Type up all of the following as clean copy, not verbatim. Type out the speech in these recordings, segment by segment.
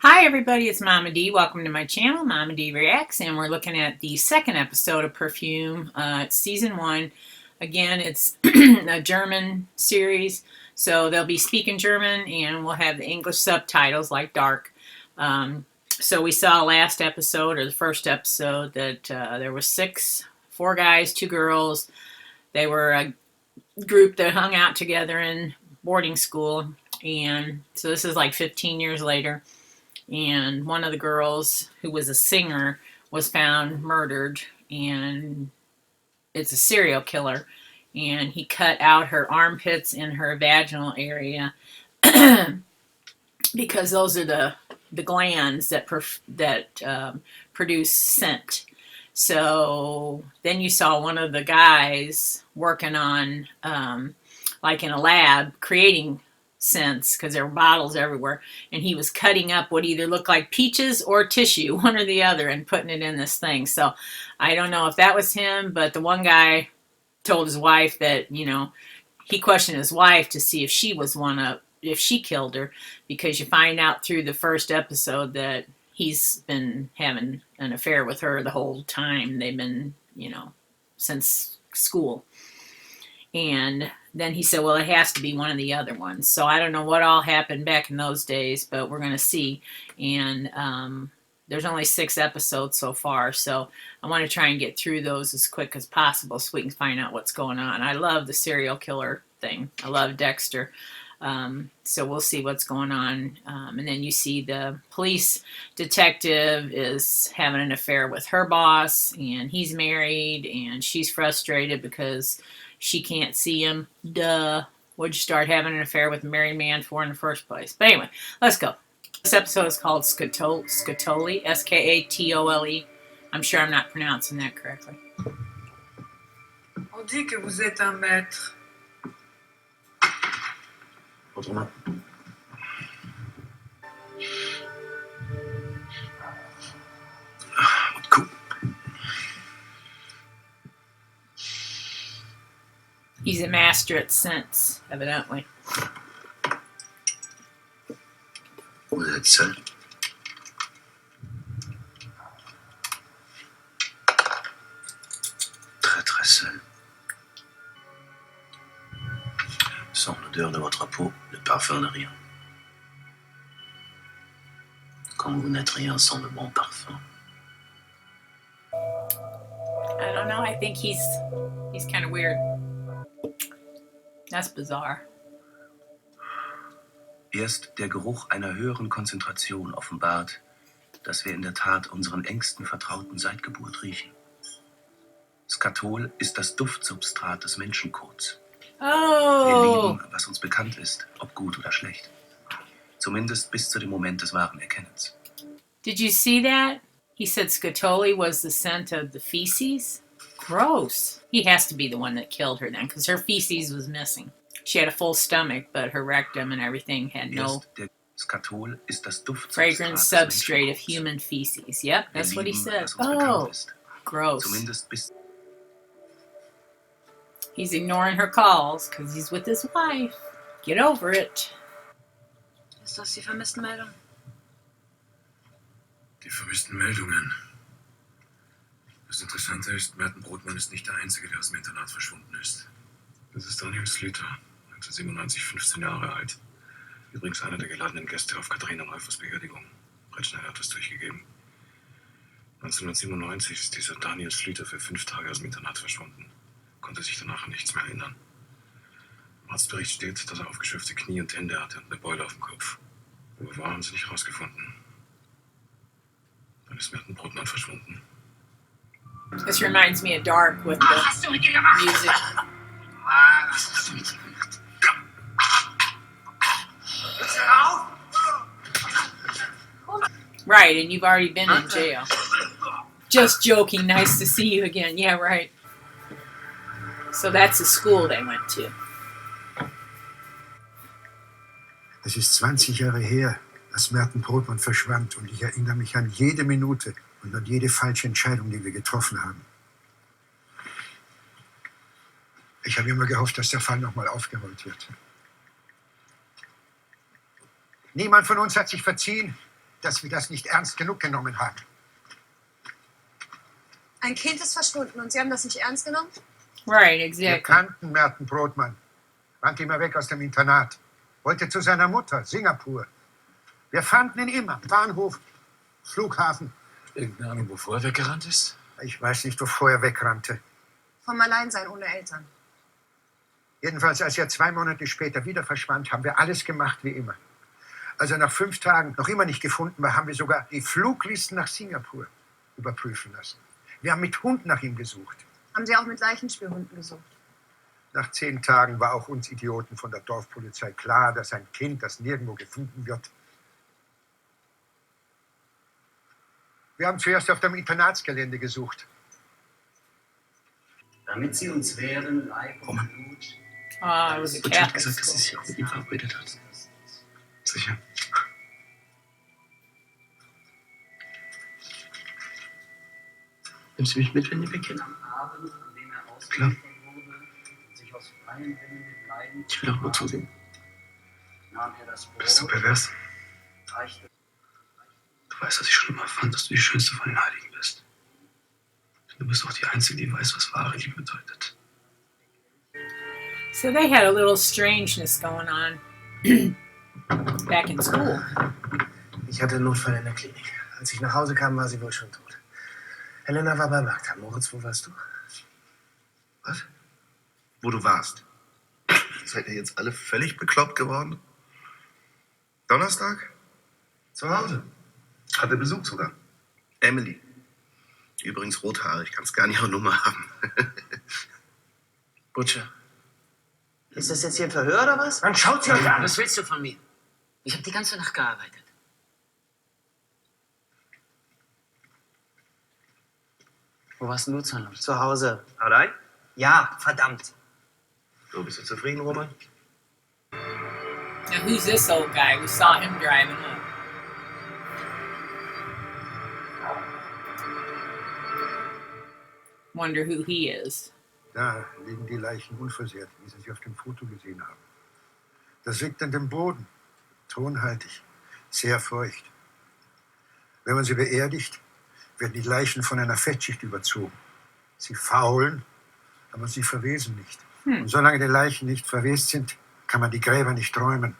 Hi everybody, it's Mama D. Welcome to my channel, Mama D Reacts, and we're looking at the second episode of Perfume. It's season 1. Again, it's a German series, so they'll be speaking German, and we'll have the English subtitles like Dark. So we saw last episode, or the first episode, that there were 4 guys, 2 girls. They were a group that hung out together in boarding school, and so this is like 15 years later. And one of the girls, who was a singer, was found murdered, and it's a serial killer, and he cut out her armpits and her vaginal area because those are the glands that produce scent. So then you saw one of the guys working on like in a lab creating scents, because there were bottles everywhere, and he was cutting up what either looked like peaches or tissue, one or the other, and putting it in this thing. So I don't know if that was him, but the one guy told his wife that, you know, he questioned his wife to see if she was if she killed her, because you find out through the first episode that he's been having an affair with her the whole time. They've been, you know, since school. And then he said, well, it has to be one of the other ones. So I don't know what all happened back in those days, but we're going to see. And there's only 6 episodes so far, so I want to try and get through those as quick as possible so we can find out what's going on. I love the serial killer thing. I love Dexter. So we'll see what's going on. And then you see the police detective is having an affair with her boss, and he's married, and she's frustrated because she can't see him. Duh. What'd you start having an affair with a married man for in the first place? But anyway, let's go. This episode is called Skatole, S-K-A-T-O-L-E. I'm sure I'm not pronouncing that correctly. On dit que vous êtes un maître. Autrement. What coup? He's a master at scents, evidently. Vous êtes seul? Très très seul. Sans l'odeur de votre peau, le parfum de rien. Comme vous n'êtes rien sans le bon parfum. I don't know. I think he's kind of weird. That's bizarre. Erst der Geruch einer höheren Konzentration offenbart, dass wir in der Tat unseren engsten Vertrauten seit Geburt riechen. Skatole ist das Duftsubstrat des Menschenkots. Wir Oh! lieben, was uns bekannt ist, ob gut oder schlecht. Zumindest bis zu dem Moment des wahren Erkennens. Did you see that? He said Skatole was the scent of the feces. Gross. He has to be the one that killed her then, because her feces was missing. She had a full stomach, but her rectum and everything had no Skatole ist das fragrance substrate of human feces. Yep, that's what he said. Oh, gross. Zumindest bis He's ignoring her calls because he's with his wife. Get over it. Ist das die Vermisstenmeldung? Die vermissten Meldungen. Das Interessante ist, Merten Brotmann ist nicht der Einzige, der aus dem Internat verschwunden ist. Das ist Daniel Slüter, 1997, 15 Jahre alt. Übrigens einer der geladenen Gäste auf Katharina Neufers Beerdigung. Brettschneider hat das durchgegeben. 1997 ist dieser Daniel Slüter für 5 Tage aus dem Internat verschwunden. Konnte sich danach an nichts mehr erinnern. Im Arztbericht steht, dass er aufgeschürfte Knie und Hände hatte und eine Beule auf dem Kopf. Wo er war, haben sie nicht rausgefunden. Dann ist Merten Brotmann verschwunden. This reminds me of Dark with the music. Was hast du mit ihm gemacht? Right, and you've already been in jail. Just joking. Nice to see you again. Yeah, right. So that's the school they went to. Es ist 20 Jahre her, dass Merten Brotmann verschwand, und ich erinnere mich an jede Minute und an jede falsche Entscheidung, die wir getroffen haben. Ich habe immer gehofft, dass der Fall nochmal aufgerollt wird. Niemand von uns hat sich verziehen. dass wir das nicht ernst genug genommen haben. Ein Kind ist verschwunden und Sie haben das nicht ernst genommen? Right, Wir exactly. kannten Merten Brotmann. Rannte immer weg aus dem Internat. Wollte zu seiner Mutter, Singapur. Wir fanden ihn immer. Bahnhof, Flughafen. Irgendeine Ahnung, wovor er weggerannt ist? Ich weiß nicht, wovor er wegrannte. Vom Alleinsein ohne Eltern. Jedenfalls, als er 2 Monate später wieder verschwand, haben wir alles gemacht wie immer. Als er nach 5 Tagen noch immer nicht gefunden war, haben wir sogar die Fluglisten nach Singapur überprüfen lassen. Wir haben mit Hund nach ihm gesucht. Haben Sie auch mit Leichenspürhunden gesucht? Nach 10 Tagen war auch uns Idioten von der Dorfpolizei klar, dass ein Kind, das nirgendwo gefunden wird. Wir haben zuerst auf dem Internatsgelände gesucht. Damit sie uns wehren, Leib und Roman. Blut. Ah, it was a Butcher hat Catholic gesagt, dass sie school. sich auch mit ihm verabredet hat. Sicher. Nimmst du mich mit, wenn ihr weggeht? Am Abend, an dem er Klar. ausgeliefert wurde und sich aus freiem Willen mit Leiden Ich will auch nur zusehen. nahm er das Brot, Bist du pervers? reichte Du weißt, dass ich schon immer fand, dass du die Schönste von den Heiligen bist. Du bist auch die Einzige, die weiß, was wahre Liebe bedeutet. So they had a little strangeness going on back in school. Ich hatte einen Notfall in der Klinik. Als ich nach Hause kam, war sie wohl schon tot. Helena war beim Markt. Moritz, wo warst du? Was? Wo du warst? Seid ihr jetzt alle völlig bekloppt geworden? Donnerstag? Zu Hause. Hatte Besuch sogar. Emily. Übrigens rothaarig, kannst gar nicht ihre Nummer haben. Butcher. Ist das jetzt hier ein Verhör oder was? Dann schaut sie euch an. Was willst du von mir? Ich habe die ganze Nacht gearbeitet. Wo warst denn du, Zahnlos? Zu Hause. Allein? Ja, verdammt. So, bist du zufrieden, Roman? Now, who's this old guy? We saw him driving up. Wonder who he is. Da liegen die Leichen unversehrt, wie Sie sie auf dem Foto gesehen haben. Das liegt an dem Boden, tonhaltig, sehr feucht. Wenn man sie beerdigt, werden die Leichen von einer Fettschicht überzogen. Sie faulen, aber sie verwesen nicht. Und solange die Leichen nicht verwest sind, kann man die Gräber nicht räumen.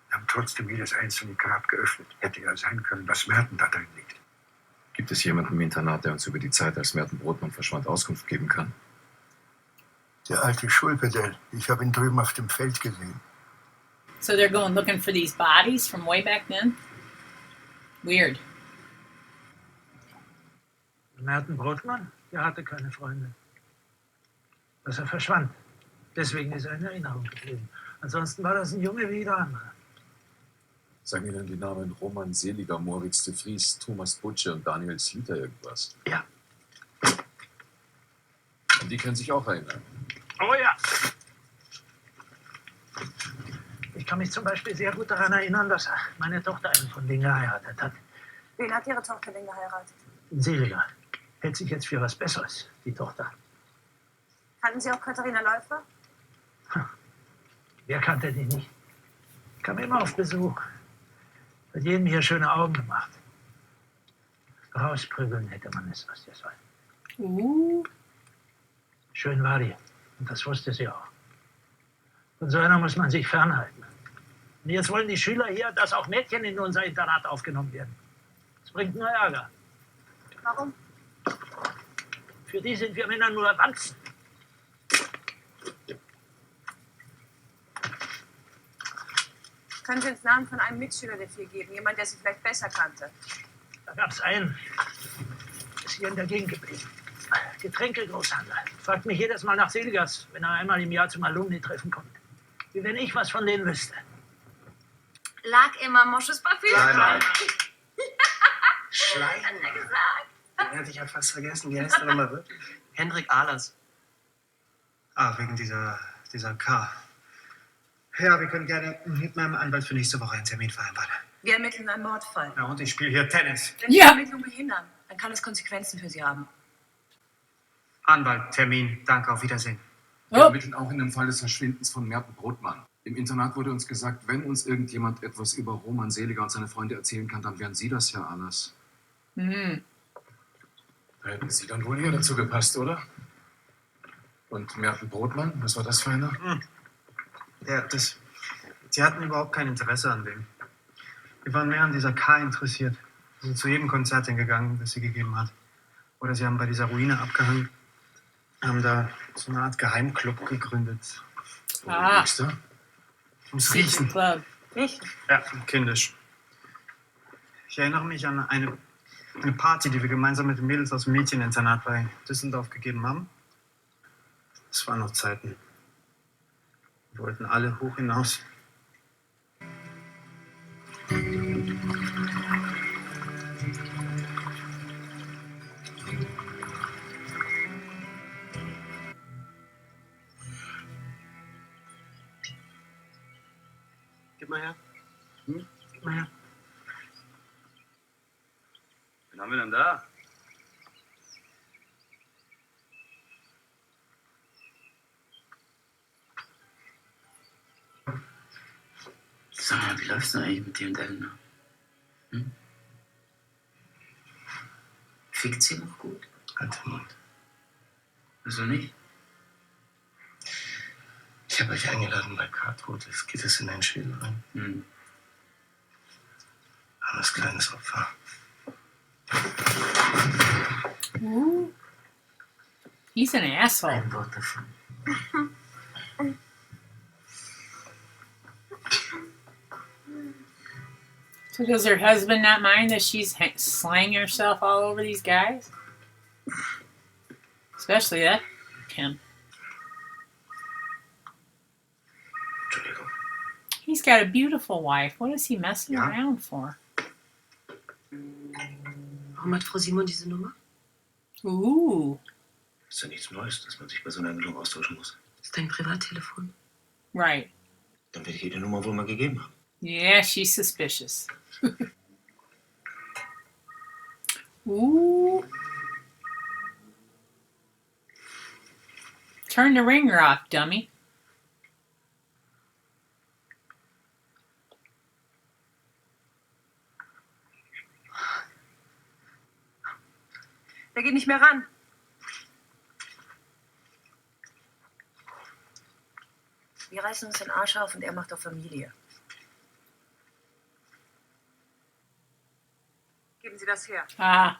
Wir haben trotzdem jedes einzelne Grab geöffnet. Hätte ja sein können, dass Merten da drin liegt. Gibt es jemanden im Internat, der uns über die Zeit, als Merten Brotmann verschwand, Auskunft geben kann? Der alte Schulpedell, ich habe ihn drüben auf dem Feld gesehen. So they're going looking for these bodies from way back then? Weird. Merten Brotmann, der hatte keine Freunde. Dass er verschwand. Deswegen ist er in Erinnerung geblieben. Ansonsten war das ein Junge wie jeder andere. Sagen Ihnen die Namen Roman Seliger, Moritz de Vries, Thomas Butcher und Daniel Sliter irgendwas? Ja. Und die können sich auch erinnern. Oh ja. Ich kann mich zum Beispiel sehr gut daran erinnern, dass meine Tochter einen von denen geheiratet hat. Wen hat Ihre Tochter denn geheiratet? Ein Seliger. Hält sich jetzt für was Besseres, die Tochter. Kannten Sie auch Katharina Läufer? Wer kannte die nicht? Kam immer auf Besuch. Hat jedem hier schöne Augen gemacht. Rausprügeln hätte man es aus der Säule. Schön war die. Und das wusste sie auch. Von so einer muss man sich fernhalten. Und jetzt wollen die Schüler hier, dass auch Mädchen in unser Internat aufgenommen werden. Das bringt nur Ärger. Warum? Für die sind wir Männer nur Wanzen. Können Sie uns Namen von einem Mitschüler der vier geben? Jemand, der Sie vielleicht besser kannte? Da gab es einen, ist hier in der Gegend geblieben. Getränkegroßhandel. Fragt mich jedes Mal nach Seligers, wenn er einmal im Jahr zum Alumni-Treffen kommt. Wie wenn ich was von denen wüsste. Lag immer Mosches Parfüm? Nein. Schleim. Den hatte ich ja fast vergessen. Wie heißt der nochmal wirklich? Hendrik Ahlers. Ah, wegen dieser K. Ja, wir können gerne mit meinem Anwalt für nächste Woche einen Termin vereinbaren. Wir ermitteln einen Mordfall. Ja, und ich spiele hier Tennis. Wenn Sie die Ermittlung behindern, dann kann es Konsequenzen für Sie haben. Anwalt, Termin. Danke, auf Wiedersehen. Wir ermitteln auch in dem Fall des Verschwindens von Merten Brotmann. Im Internat wurde uns gesagt, wenn uns irgendjemand etwas über Roman Seliger und seine Freunde erzählen kann, dann wären Sie das ja alles. Mhm. Da hätten Sie dann wohl eher dazu gepasst, oder? Und Merten Brotmann, was war das für einer? Ja, sie hatten überhaupt kein Interesse an dem. Wir waren mehr an dieser K interessiert. Wir sind zu jedem Konzert hingegangen, das sie gegeben hat. Oder sie haben bei dieser Ruine abgehangen, haben da so eine Art Geheimclub gegründet. Ah. Liegst du? Ums Riechen. Club. Riechen. Ja, kindisch. Ich erinnere mich an eine Party, die wir gemeinsam mit den Mädels aus dem Mädcheninternat bei Düsseldorf gegeben haben. Es waren noch Zeiten. Wir wollten alle hoch hinaus. Gib mal her. Gib mal her. Wen haben wir denn da? Sag mal, wie läuft's denn eigentlich mit dir und Elena? Hm? Fickt sie noch gut? Halt den Mund. Wieso nicht? Ich habe euch eingeladen bei Kartwood. Jetzt geht es in deinen Schädel rein. Hm. Armes kleines Opfer. Ooh. He's an asshole. Ein Wort davon. So does her husband not mind that she's slanging herself all over these guys? Especially that pimp. Entschuldigung. He's got a beautiful wife. What is he messing around for? Warum hat Frau Simon diese Nummer? Ooh. Ist ja nichts Neues, dass man sich bei so einer Ermittlung austauschen muss. Ist dein Privattelefon? Right. Dann werde ich ihr die Nummer wohl mal gegeben haben. Yeah, she's suspicious. Ooh. Turn the ringer off, dummy. Der geht nicht mehr ran. Wir reißen uns den Arsch auf und er macht doch Familie. Geben Sie das her. Ah,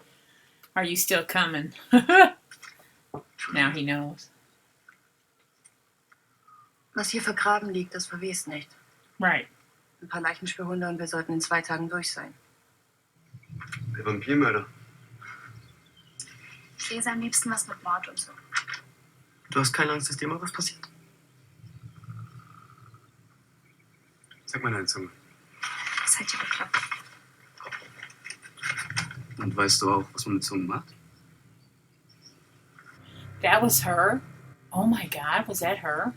are you still coming? Now he knows. Was hier vergraben liegt, das verwest nicht. Right. Ein paar Leichenspürhunde und wir sollten in 2 Tagen durch sein. Der Vampirmörder. Ich lese am liebsten was mit Mord und so. Du hast keine Angst, dass dir mal was passiert? Sag mal deine Zunge. Seid ihr bekloppt? Und weißt du auch, was man mit Zungen macht? That was her? Oh my God, was that her?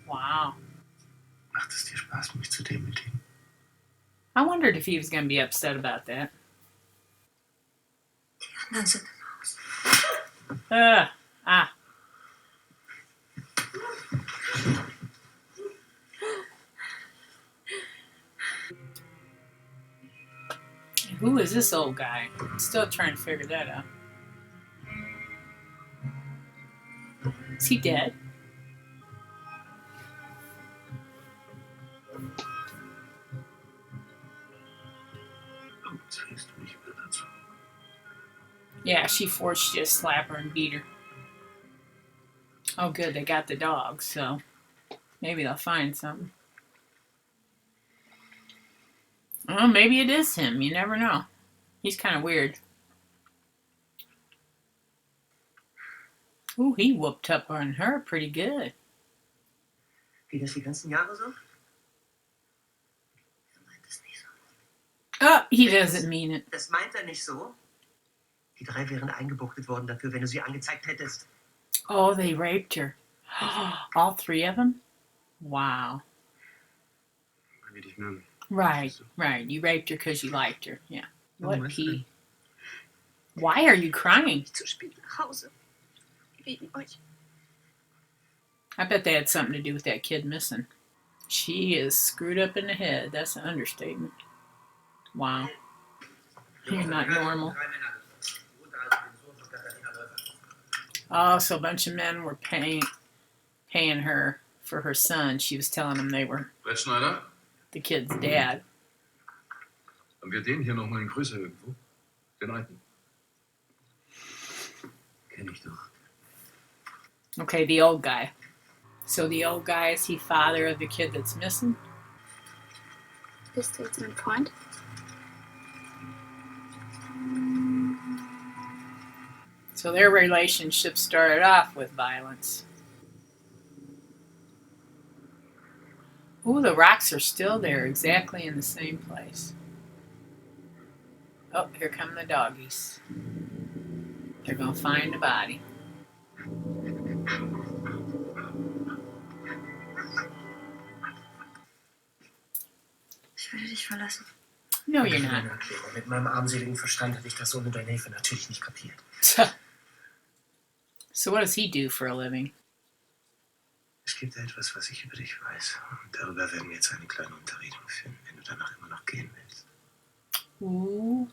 Wow. Macht es dir Spaß, mich zu demütigen? I wondered if he was going to be upset about that. Die anderen sind im Haus. Ah. Who is this old guy? I'm still trying to figure that out. Is he dead? Yeah, she forced you to slap her and beat her. Oh, good, they got the dog, so maybe they'll find something. Oh, maybe it is him. You never know. He's kind of weird. Ooh, he whooped up on her pretty good. Geht das die ganzen Jahre so? Er meint es nicht so. Oh, he doesn't mean it. Das meint er nicht so. Die 3 wären eingebuchtet worden dafür, wenn du sie angezeigt hättest. Oh, they raped her. All 3 of them? Wow. Weil wir dich mögen. Right. You raped her because you liked her. Yeah. What pee? Why are you crying? Zu spät nach Hause. Wegen euch. I bet they had something to do with that kid missing. She is screwed up in the head. That's an understatement. Wow. You're not normal. Oh, so a bunch of men were paying her for her son. She was telling them they were Brettschneider? the kid's dad. Haben wir den hier nochmal in Größe irgendwo? Den alten? Kenn ich doch. Okay, the old guy. So the old guy, is he father of the kid that's missing? Bist du jetzt mein Freund? So their relationship started off with violence. Ooh, the rocks are still there, exactly in the same place. Oh, here come the doggies. They're gonna find the body. Ich würde dich verlassen. No, you're not. Mit meinem armseligen Verstand hätte ich das ohne deine Hilfe natürlich nicht kapiert. So what does he do for a living? Es gibt etwas, was ich über dich weiß. Und darüber werden wir jetzt eine kleine Unterredung führen, wenn du danach immer noch gehen willst. Ooh.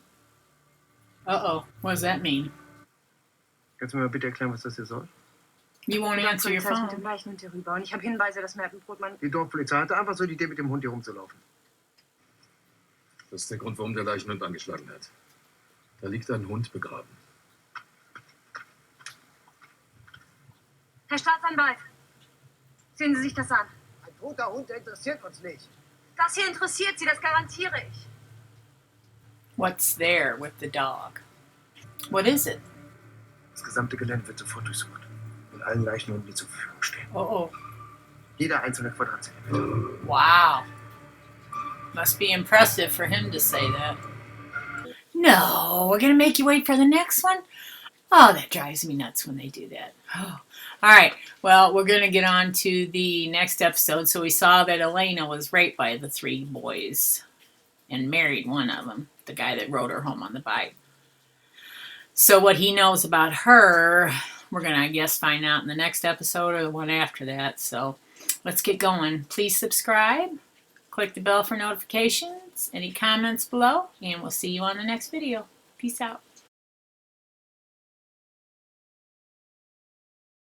Uh-oh. What does that mean? Kannst du mir mal bitte erklären, was das hier soll? You won't answer your Mit dem phone. gleichen Hund hier rüber. Und ich habe Hinweise, dass Mertenbrotmann... Die Dorfpolizei hatte einfach so die Idee, mit dem Hund hier rumzulaufen. Das ist der Grund, warum der Leichnant angeschlagen hat. Da liegt ein Hund begraben. Herr Staatsanwalt, sehen Sie sich das an. Ein toter Hund interessiert uns nicht. Das hier interessiert Sie, das garantiere ich. What's there with the dog? What is it? Das gesamte Gelände wird sofort durchsucht. Und allen Leichenhunden, die zur Verfügung stehen. Oh, Jeder einzelne Quadratzentimeter. wow. Must be impressive for him to say that. No, we're going to make you wait for the next one? Oh, that drives me nuts when they do that. Oh. All right, well, we're going to get on to the next episode. So we saw that Elena was raped by the three boys and married one of them, the guy that rode her home on the bike. So what he knows about her, we're going to, I guess, find out in the next episode or the one after that. So let's get going. Please subscribe. Click the bell for notifications. Any comments below, and we'll see you on the next video. Peace out.